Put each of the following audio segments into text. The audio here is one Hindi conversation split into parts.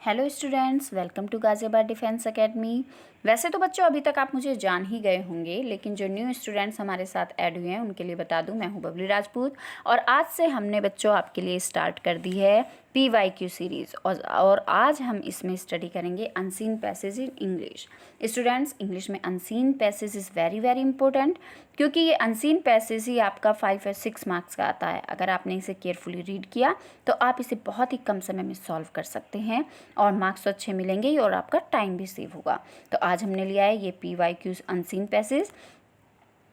Hello students, welcome to Ghaziabad defence academy. वैसे तो बच्चों अभी तक आप मुझे जान ही गए होंगे, लेकिन जो न्यू स्टूडेंट्स हमारे साथ ऐड हुए हैं उनके लिए बता दूं, मैं हूं बबली राजपूत और आज से हमने बच्चों आपके लिए स्टार्ट कर दी है PYQ सीरीज़ और आज हम इसमें स्टडी करेंगे unseen passage in English. Students, English में unseen passage is very very important, क्योंकि ये अनसीन पैसेज ही आपका 5 और 6 मार्क्स का आता है। अगर आपने इसे केयरफुली रीड किया तो आप इसे बहुत ही कम समय में सॉल्व कर सकते हैं और मार्क्स तो अच्छे मिलेंगे ही और आपका टाइम भी सेव होगा। तो आज हमने लिया है ये PYQs unseen passage.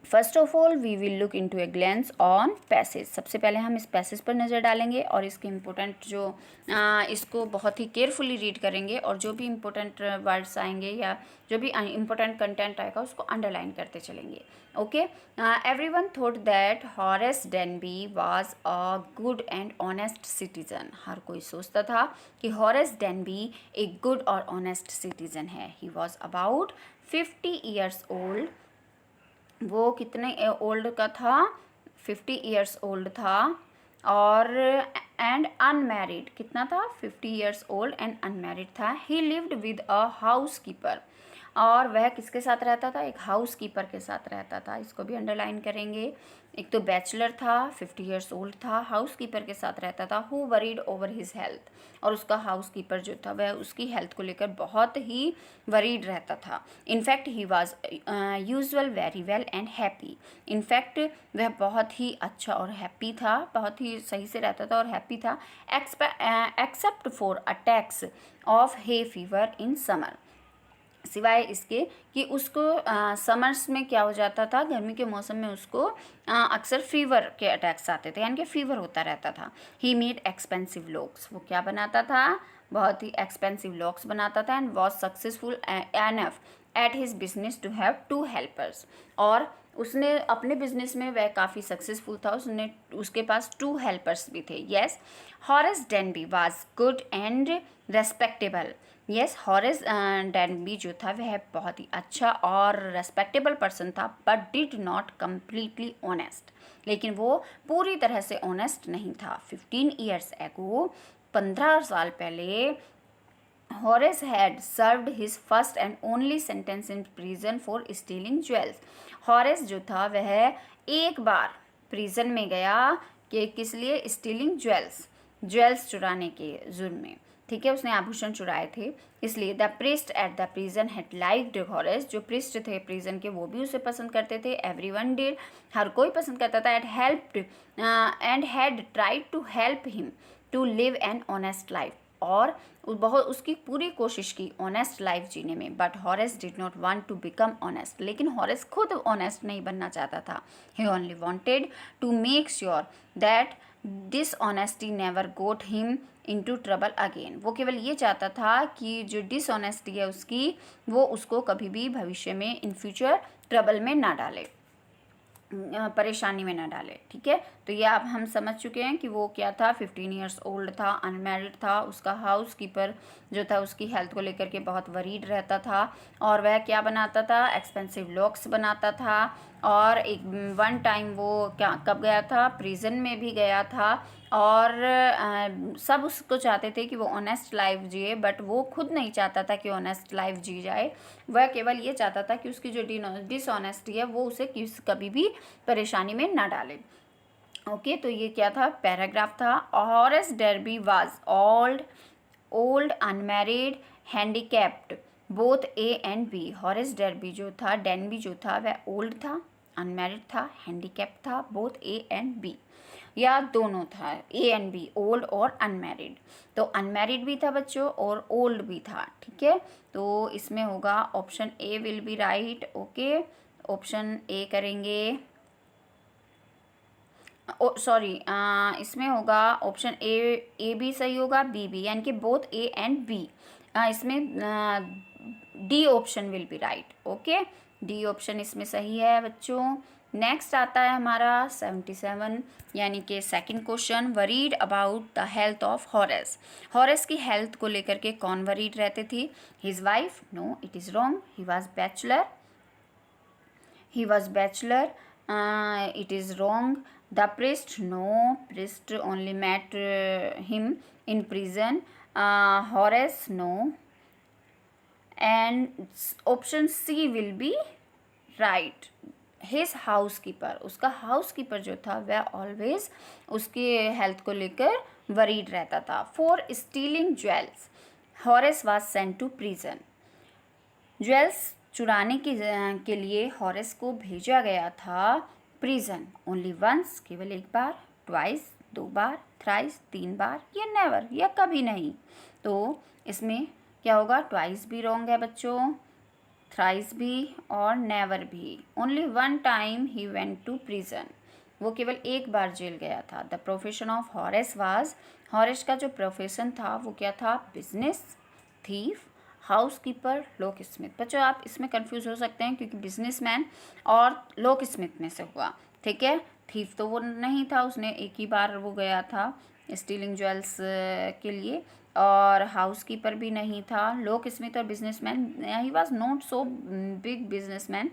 First of all we will look into a glance on passage. सबसे पहले हम इस पैसेज पर नज़र डालेंगे और इसके इम्पोर्टेंट जो इसको बहुत ही केयरफुली रीड करेंगे और जो भी इम्पोर्टेंट वर्ड्स आएंगे या जो भी इम्पोर्टेंट कंटेंट आएगा उसको अंडरलाइन करते चलेंगे। Okay, everyone thought that Horace Denby was a good and honest citizen. हर कोई सोचता था कि हॉरेस डेनबी एक गुड और ऑनेस्ट सिटीजन है। He was about 50 years old. वो कितने ओल्ड का था? 50 ईयर्स ओल्ड था। और एंड अनमैरिड, कितना था? 50 ईयर्स ओल्ड एंड अनमैरिड था। ही lived with a house keeper, और वह किसके साथ रहता था? एक हाउस कीपर के साथ रहता था। इसको भी अंडरलाइन करेंगे। एक तो बैचलर था, 50 ईयर्स ओल्ड था, हाउस कीपर के साथ रहता था। Who worried over his health, और उसका हाउस कीपर जो था वह उसकी हेल्थ को लेकर बहुत ही वरीड रहता था। In fact he was usual very well and happy. In fact वह बहुत ही अच्छा और हैप्पी था, बहुत ही सही से रहता था और हैप्पी था। Except for attacks of hay fever in summer, सिवाय इसके कि उसको समर्स में क्या हो जाता था, गर्मी के मौसम में उसको अक्सर फीवर के अटैक्स आते थे, यानी कि फीवर होता रहता था। ही मेड एक्सपेंसिव लॉक्स, वो क्या बनाता था? बहुत ही एक्सपेंसिव लॉक्स बनाता था। And was successful enough at his business to have 2 helpers, और उसने अपने बिजनेस में वह काफ़ी सक्सेसफुल था, उसके पास 2 हेल्पर्स भी थे। Yes, Horace Denby was good and respectable. Yes, Horace Denby जो था वह बहुत ही अच्छा और रेस्पेक्टेबल पर्सन था, but did not completely honest, लेकिन वो पूरी तरह से ऑनेस्ट नहीं था। 15 ईयर्स एगो, 15 साल पहले, Horace had served his first and only sentence in prison for stealing jewels. Horace जो था वह एक बार प्रिजन में गया कि किस लिए? स्टीलिंग ज्वेल्स, ज्वेल्स चुराने के जुर्म में। ठीक है, उसने आभूषण चुराए थे इसलिए। The priest at the prison had liked Horace, जो प्रिस्ट थे प्रिजन के वो भी उसे पसंद करते थे। एवरीवन डिड, हर कोई पसंद करता था। At helped and had tried to help him to live an honest life, और बहुत उसकी पूरी कोशिश की ऑनेस्ट लाइफ जीने में। But Horace did not want to become honest, लेकिन हॉरेस खुद ऑनेस्ट नहीं बनना चाहता था। He only wanted to make sure that this honesty never got him into trouble again. वो केवल ये चाहता था कि जो डिसऑनेस्टी है उसकी, वो उसको कभी भी भविष्य में इन फ्यूचर ट्रबल में ना डाले, परेशानी में ना डाले। ठीक है, तो ये अब हम समझ चुके हैं कि वो क्या था। 15 ईयर्स ओल्ड था, अनमैरिड था, उसका हाउस कीपर जो था उसकी हेल्थ को लेकर के बहुत वरीड रहता था, और वह क्या बनाता था? एक्सपेंसिव लॉक्स बनाता था। और एक वन टाइम वो क्या कब गया था? प्रिजन में भी गया था, और सब उसको चाहते थे कि वो ऑनेस्ट लाइफ जिए, बट वो खुद नहीं चाहता था कि ऑनेस्ट लाइफ जी जाए। वह केवल ये चाहता था कि उसकी जो डिसऑनेस्टी है वो उसे कभी भी परेशानी में ना डाले। ओके, तो ये क्या था? पैराग्राफ था। Horace Denby was old unmarried handicapped both A and B. Horace Denby जो था वह ओल्ड था, अनमैरिड था, हैंडीकैप्ड था, बोथ ए एंड बी, या दोनों था, ए एंड बी, ओल्ड और अनमैरिड। तो अनमैरिड भी था बच्चों और ओल्ड भी था। ठीक है, तो इसमें होगा option A will be right. Okay, option A करेंगे। सॉरी, इसमें होगा ऑप्शन ए भी सही होगा, बी भी, यानी कि बोथ ए एंड बी। इसमें D option will be right. Okay, D option इसमें सही है बच्चों। नेक्स्ट आता है हमारा 77, यानी कि second question. Worried about the health of Horace. Horace की हेल्थ को लेकर के कौन वरीड रहते थे? His wife? No, it is wrong. He was bachelor, it is wrong. The priest? No, priest only met him in prison. Horace, no. And option C will be right. His housekeeper, उसका हाउसकीपर जो था वह ऑलवेज उसके हेल्थ को लेकर वरीड रहता था. For stealing jewels Horace was sent to prison. Jewels चुराने के लिए हॉरेस को भेजा गया था प्रिजन. ओनली वंस, केवल एक बार. ट्वाइस, दो बार. थ्राइस, तीन बार. या नेवर, या कभी नहीं. तो इसमें क्या होगा? ट्वाइस भी रॉन्ग है बच्चों, थ्राइस भी और नेवर भी. Only one time he went to prison, वो केवल एक बार जेल गया था. The profession of Horace was, Horace का जो प्रोफेशन था वो क्या था? Business, thief, housekeeper, locksmith. बच्चों आप इसमें कंफ्यूज हो सकते हैं क्योंकि बिजनेसमैन और लॉक स्मिथ में से हुआ, ठीक है. थीफ तो वो नहीं था, उसने एक ही बार वो गया था स्टीलिंग ज्वेल्स के लिए. और हाउसकीपर भी नहीं था. लॉक स्मिथ और businessman, he was not so big businessman.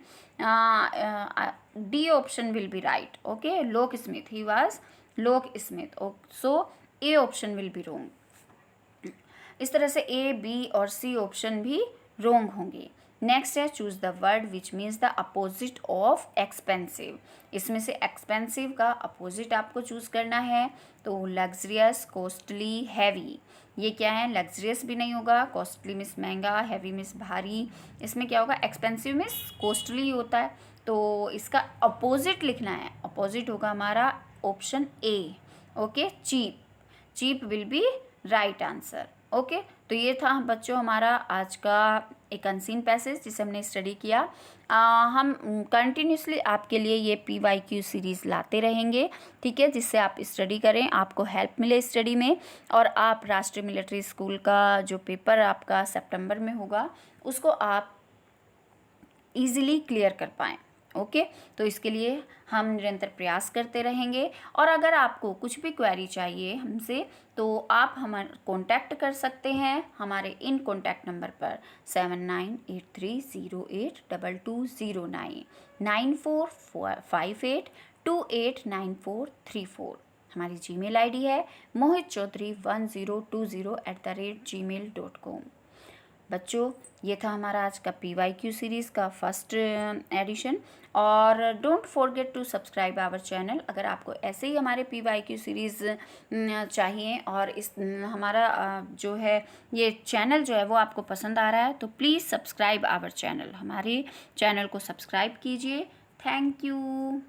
D option will be right. Okay, locksmith, he was locksmith. So A option will be wrong. इस तरह से ए, बी और सी ऑप्शन भी रोंग होंगे. नेक्स्ट है choose the word which means the opposite of expensive. इसमें से एक्सपेंसिव का अपोजिट आपको चूज करना है. तो लग्जरियस, कॉस्टली, हैवी. ये क्या है? लग्जरियस भी नहीं होगा, कॉस्टली मीन्स महंगा, हैवी मीन्स भारी. इसमें क्या होगा? एक्सपेंसिव मीन्स कॉस्टली होता है. तो इसका अपोजिट लिखना है. अपोजिट होगा हमारा option A. Okay, cheap. Cheap will be right answer. Okay, तो ये था बच्चों हमारा आज का एक अनसीन पैसेज जिसे हमने स्टडी किया. हम कंटिन्यूसली आपके लिए ये PYQ सीरीज़ लाते रहेंगे, ठीक है, जिससे आप स्टडी करें, आपको हेल्प मिले स्टडी में, और आप राष्ट्रीय मिलिट्री स्कूल का जो पेपर आपका सितंबर में होगा उसको आप इजीली क्लियर कर पाएँ. ओके, तो इसके लिए हम निरंतर प्रयास करते रहेंगे. और अगर आपको कुछ भी क्वेरी चाहिए हमसे तो आप हमारे कांटेक्ट कर सकते हैं हमारे इन कांटेक्ट नंबर पर 7983082209 9458289434. हमारी जीमेल ID है mohitchaudhary1020@gmail.com. बच्चों ये था हमारा आज का PYQ सीरीज़ का फर्स्ट एडिशन. और don't forget to subscribe our channel. अगर आपको ऐसे ही हमारे PYQ सीरीज़ चाहिए और इस हमारा जो है ये चैनल जो है वो आपको पसंद आ रहा है तो प्लीज़ सब्सक्राइब आवर चैनल. हमारे चैनल को सब्सक्राइब कीजिए. Thank you.